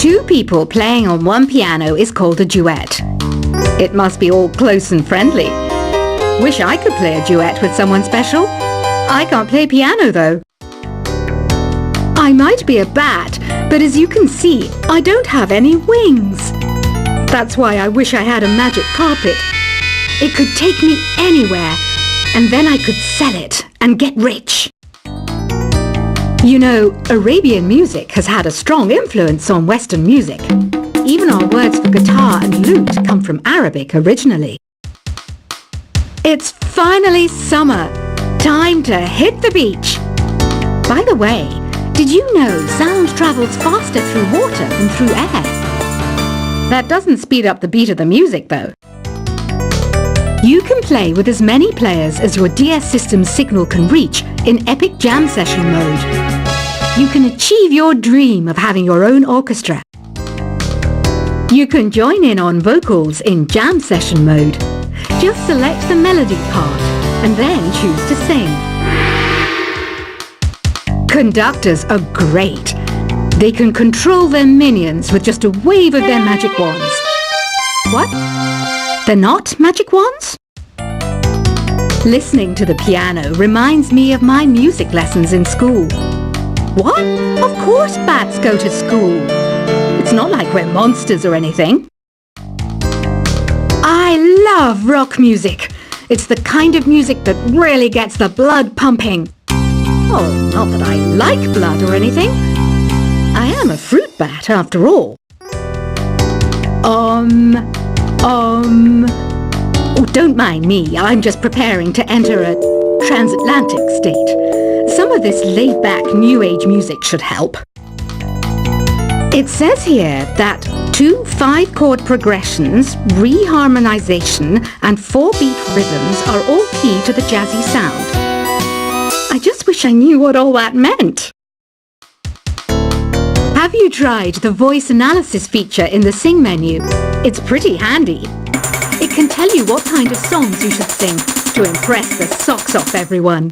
Two people playing on one piano is called a duet. It must be all close and friendly. Wish I could play a duet with someone special. I can't play piano though. I might be a bat, but as you can see, I don't have any wings. That's why I wish I had a magic carpet. It could take me anywhere, and then I could sell it and get rich. You know, Arabian music has had a strong influence on Western music. Even our words for guitar and lute come from Arabic originally. It's finally summer. Time to hit the beach. By the way, did you know sound travels faster through water than through air? That doesn't speed up the beat of the music though. You can play with as many players as your DS system's signal can reach in Epic Jam Session mode. You can achieve your dream of having your own orchestra. You can join in on vocals in Jam Session mode. Just select the melody part and then choose to sing. Conductors are great. They can control their minions with just a wave of their magic wands. What? They're not magic wands? Listening to the piano reminds me of my music lessons in school. What? Of course bats go to school. It's not like we're monsters or anything. I love rock music. It's the kind of music that really gets the blood pumping. Oh, not that I like blood or anything. I am a fruit bat after all. Oh, don't mind me. I'm just preparing to enter a transatlantic state. Some of this laid-back New Age music should help. It says here that 2 5-chord progressions, reharmonization, and 4-beat rhythms are all key to the jazzy sound. I just wish I knew what all that meant. Have you tried the voice analysis feature in the Sing menu? It's pretty handy. It can tell you what kind of songs you should sing to impress the socks off everyone.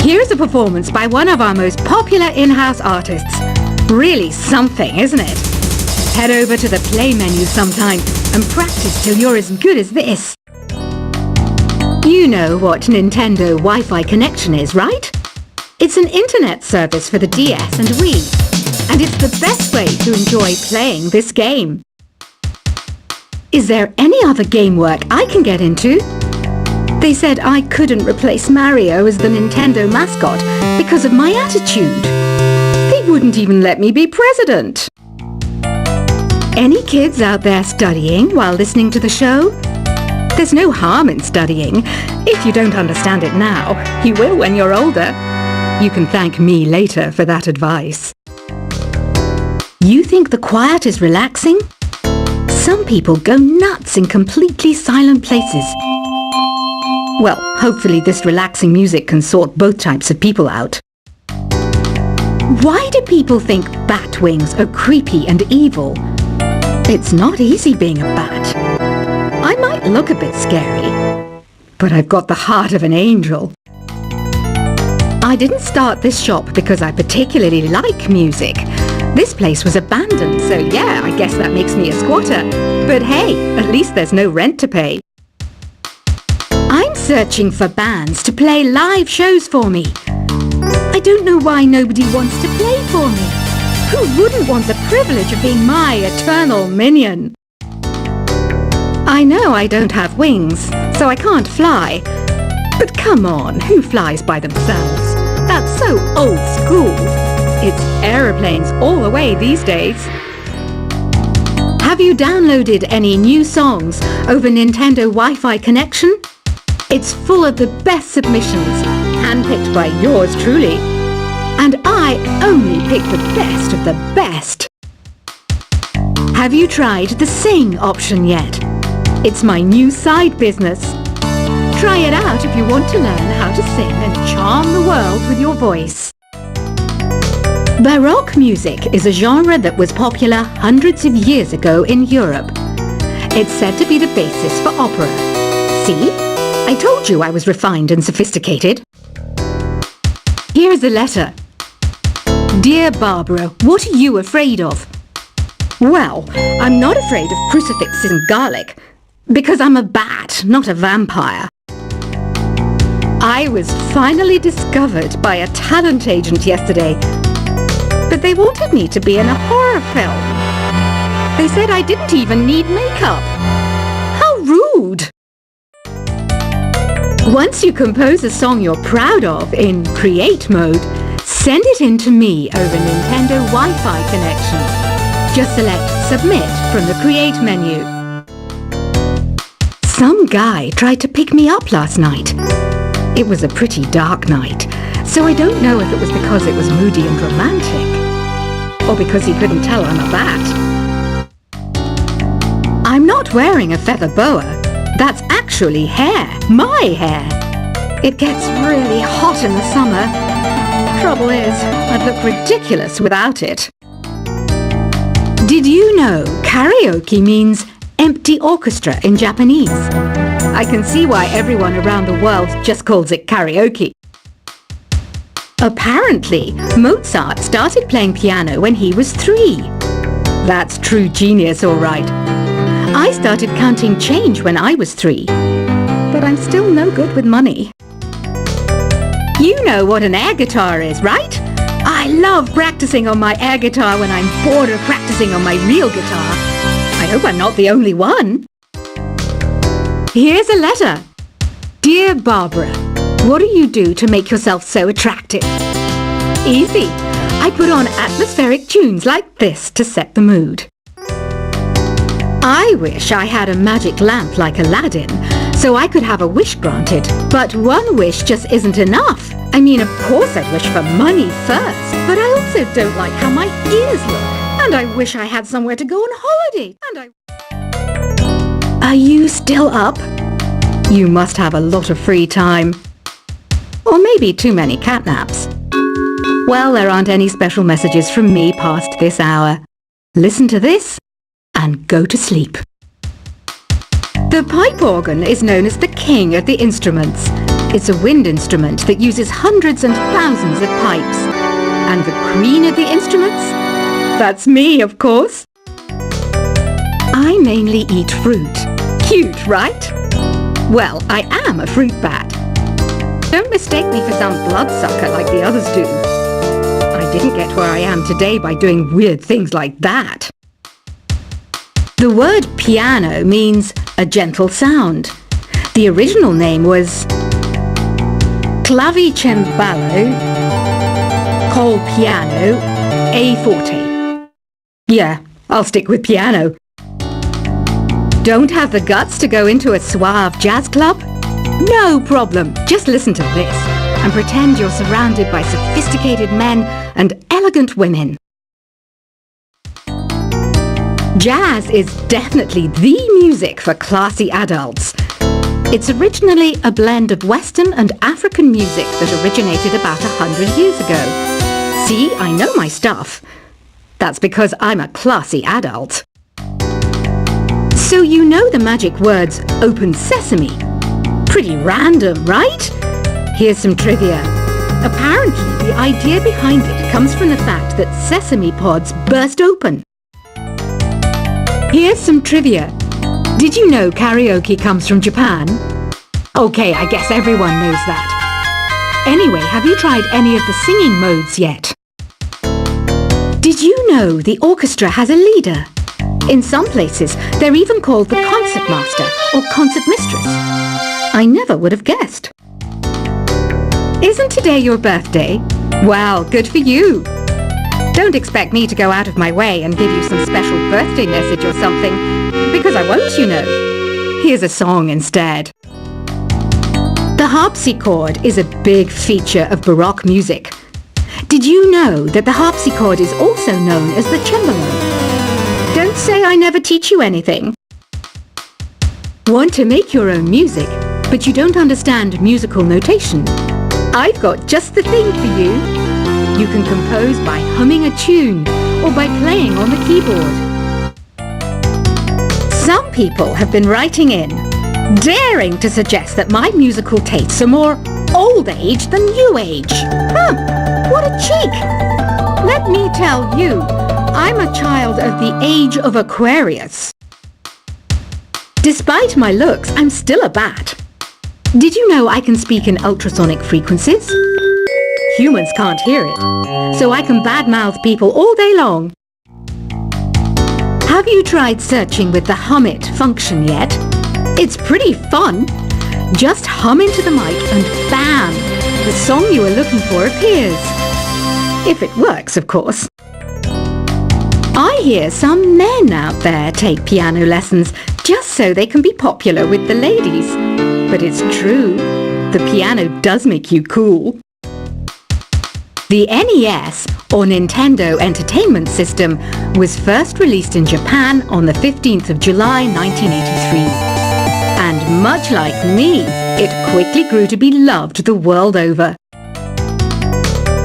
Here's a performance by one of our most popular in-house artists. Really something, isn't it? Head over to the Play menu sometime and practice till you're as good as this. You know what Nintendo Wi-Fi connection is, right? It's an internet service for the DS and Wii, and it's the best way to enjoy playing this game. Is there any other game work I can get into? They said I couldn't replace Mario as the Nintendo mascot because of my attitude. They wouldn't even let me be president. Any kids out there studying while listening to the show? There's no harm in studying. If you don't understand it now, you will when you're older. You can thank me later for that advice. You think the quiet is relaxing? Some people go nuts in completely silent places. Well, hopefully this relaxing music can sort both types of people out. Why do people think bat wings are creepy and evil? It's not easy being a bat. I might look a bit scary, but I've got the heart of an angel. I didn't start this shop because I particularly like music. This place was abandoned, so yeah, I guess that makes me a squatter. But hey, at least there's no rent to pay. I'm searching for bands to play live shows for me. I don't know why nobody wants to play for me. Who wouldn't want the privilege of being my eternal minion? I know I don't have wings, so I can't fly. But come on, who flies by themselves? That's so old school. It's aeroplanes all the way these days. Have you downloaded any new songs over Nintendo Wi-Fi connection? It's full of the best submissions, handpicked by yours truly. And I only pick the best of the best. Have you tried the Sing option yet? It's my new side business. Try it out if you want to learn how to sing and charm the world with your voice. Baroque music is a genre that was popular hundreds of years ago in Europe. It's said to be the basis for opera. See? I told you I was refined and sophisticated. Here's a letter. Dear Barbara, what are you afraid of? Well, I'm not afraid of crucifixes and garlic, because I'm a bat, not a vampire. I was finally discovered by a talent agent yesterday, but they wanted me to be in a horror film. They said I didn't even need makeup. How rude! Once you compose a song you're proud of in create mode, send it in to me over Nintendo Wi-Fi connection. Just select Submit from the Create menu. Some guy tried to pick me up last night. It was a pretty dark night, so I don't know if it was because it was moody and romantic, or because he couldn't tell I'm a bat. I'm not wearing a feather boa. That's actually hair, my hair. It gets really hot in the summer. Trouble is, I'd look ridiculous without it. Did you know karaoke means empty orchestra in Japanese? I can see why everyone around the world just calls it karaoke. Apparently, Mozart started playing piano when he was 3. That's true genius, all right. I started counting change when I was 3, but I'm still no good with money. You know what an air guitar is, right? I love practicing on my air guitar when I'm bored of practicing on my real guitar. I hope I'm not the only one. Here's a letter. Dear Barbara, what do you do to make yourself so attractive? Easy. I put on atmospheric tunes like this to set the mood. I wish I had a magic lamp like Aladdin, so I could have a wish granted. But one wish just isn't enough. I mean, of course I'd wish for money first, but I also don't like how my ears look. And I wish I had somewhere to go on holiday. Are you still up? You must have a lot of free time. Or maybe too many catnaps. Well, there aren't any special messages from me past this hour. Listen to this and go to sleep. The pipe organ is known as the king of the instruments. It's a wind instrument that uses hundreds and thousands of pipes. And the queen of the instruments? That's me, of course. I mainly eat fruit. Cute, right? Well, I am a fruit bat. Don't mistake me for some bloodsucker like the others do. I didn't get where I am today by doing weird things like that. The word piano means a gentle sound. The original name was clavicembalo col piano a forte. Yeah, I'll stick with piano. Don't have the guts to go into a suave jazz club? No problem. Just listen to this and pretend you're surrounded by sophisticated men and elegant women. Jazz is definitely the music for classy adults. It's originally a blend of Western and African music that originated about 100 years ago. See, I know my stuff. That's because I'm a classy adult. So you know the magic words open sesame. Pretty random, right? Here's some trivia. Apparently, the idea behind it comes from the fact that sesame pods burst open. Here's some trivia. Did you know karaoke comes from Japan? Okay, I guess everyone knows that. Anyway, have you tried any of the singing modes yet? Did you know the orchestra has a leader? In some places, they're even called the concert master or concert mistress. I never would have guessed. Isn't today your birthday? Well, good for you. Don't expect me to go out of my way and give you some special birthday message or something, because I won't, you know. Here's a song instead. The harpsichord is a big feature of Baroque music. Did you know that the harpsichord is also known as the cembalo? Don't say I never teach you anything. Want to make your own music, but you don't understand musical notation? I've got just the thing for you. You can compose by humming a tune or by playing on the keyboard. Some people have been writing in, daring to suggest that my musical tastes are more old age than new age. Huh, what a cheek! Let me tell you, I'm a child of the age of Aquarius. Despite my looks, I'm still a bat. Did you know I can speak in ultrasonic frequencies? Humans can't hear it, so I can badmouth people all day long. Have you tried searching with the Hum It function yet? It's pretty fun. Just hum into the mic and bam! The song you are looking for appears. If it works, of course. I hear some men out there take piano lessons just so they can be popular with the ladies. But it's true, the piano does make you cool. The NES, or Nintendo Entertainment System, was first released in Japan on the 15th of July 1983. And much like me, it quickly grew to be loved the world over.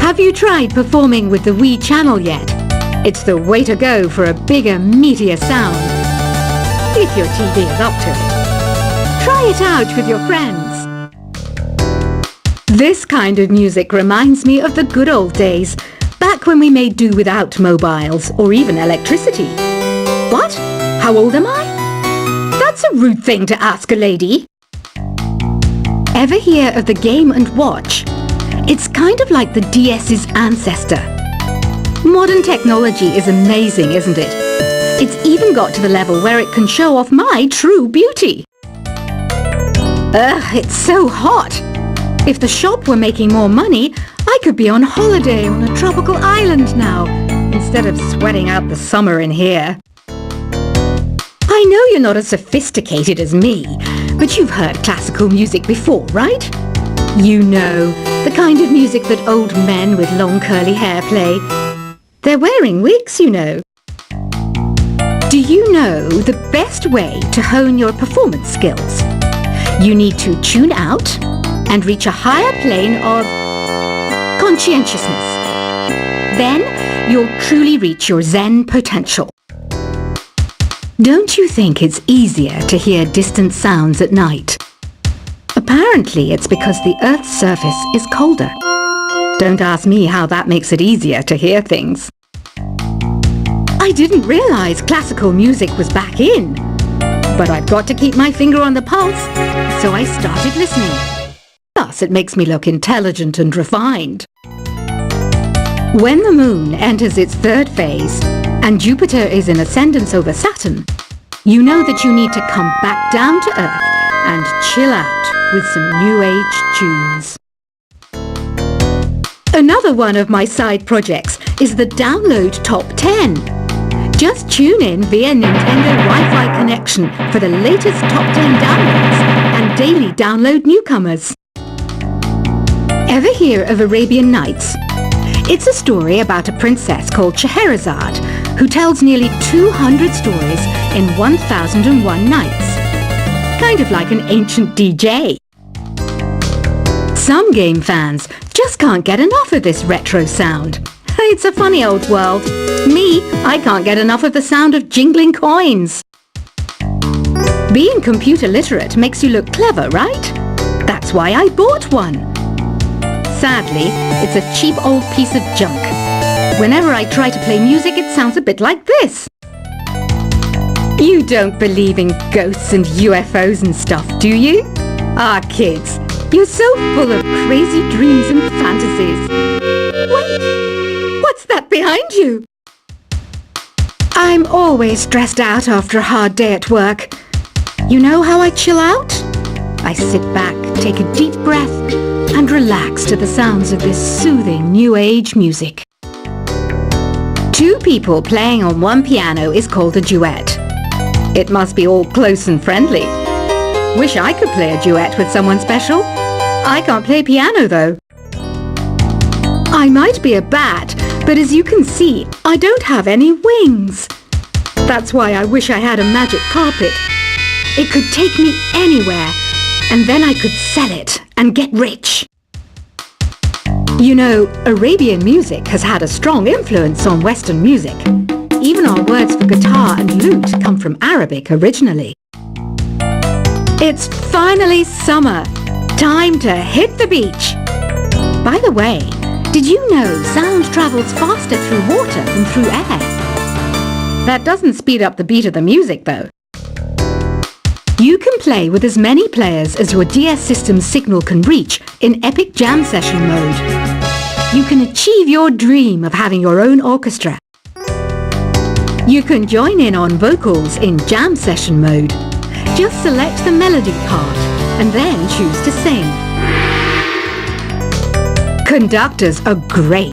Have you tried performing with the Wii channel yet? It's the way to go for a bigger, meatier sound. If your TV is up to it. Try it out with your friends. This kind of music reminds me of the good old days, back when we made do without mobiles or even electricity. What? How old am I? That's a rude thing to ask a lady. Ever hear of the Game & Watch? It's kind of like the DS's ancestor. Modern technology is amazing, isn't it? It's even got to the level where it can show off my true beauty. Ugh, it's so hot. If the shop were making more money, I could be on holiday on a tropical island now, instead of sweating out the summer in here. I know you're not as sophisticated as me, but you've heard classical music before, right? You know, the kind of music that old men with long curly hair play. They're wearing wigs, you know. Do you know the best way to hone your performance skills? You need to tune out and reach a higher plane of conscientiousness. Then you'll truly reach your Zen potential. Don't you think it's easier to hear distant sounds at night? Apparently it's because the Earth's surface is colder. Don't ask me how that makes it easier to hear things. I didn't realize classical music was back in. But I've got to keep my finger on the pulse, so I started listening. Plus, it makes me look intelligent and refined. When the moon enters its third phase, and Jupiter is in ascendance over Saturn, you know that you need to come back down to Earth and chill out with some New Age tunes. Another one of my side projects is the Download Top 10. Just tune in via Nintendo Wi-Fi connection for the latest Top 10 downloads and daily download newcomers. Ever hear of Arabian Nights? It's a story about a princess called Scheherazade who tells nearly 200 stories in 1001 nights. Kind of like an ancient DJ. Some game fans just can't get enough of this retro sound. It's a funny old world. Me, I can't get enough of the sound of jingling coins. Being computer literate makes you look clever, right? That's why I bought one. Sadly, it's a cheap old piece of junk. Whenever I try to play music, it sounds a bit like this. You don't believe in ghosts and UFOs and stuff, do you? Ah, kids, you're so full of crazy dreams and fantasies. Wait, what's that behind you? I'm always stressed out after a hard day at work. You know how I chill out? I sit back, take a deep breath, and relax to the sounds of this soothing New Age music. Two people playing on one piano is called a duet. It must be all close and friendly. Wish I could play a duet with someone special. I can't play piano though. I might be a bat, but as you can see, I don't have any wings. That's why I wish I had a magic carpet. It could take me anywhere, and then I could sell it and get rich. You know, Arabian music has had a strong influence on Western music. Even our words for guitar and lute come from Arabic originally. It's finally summer. Time to hit the beach. By the way, Did you know sound travels faster through water than through air? That doesn't speed up the beat of the music, though. You can play with as many players as your DS system's signal can reach in Epic Jam Session mode. You can achieve your dream of having your own orchestra. You can join in on vocals in Jam Session mode. Just select the melody part and then choose to sing. Conductors are great.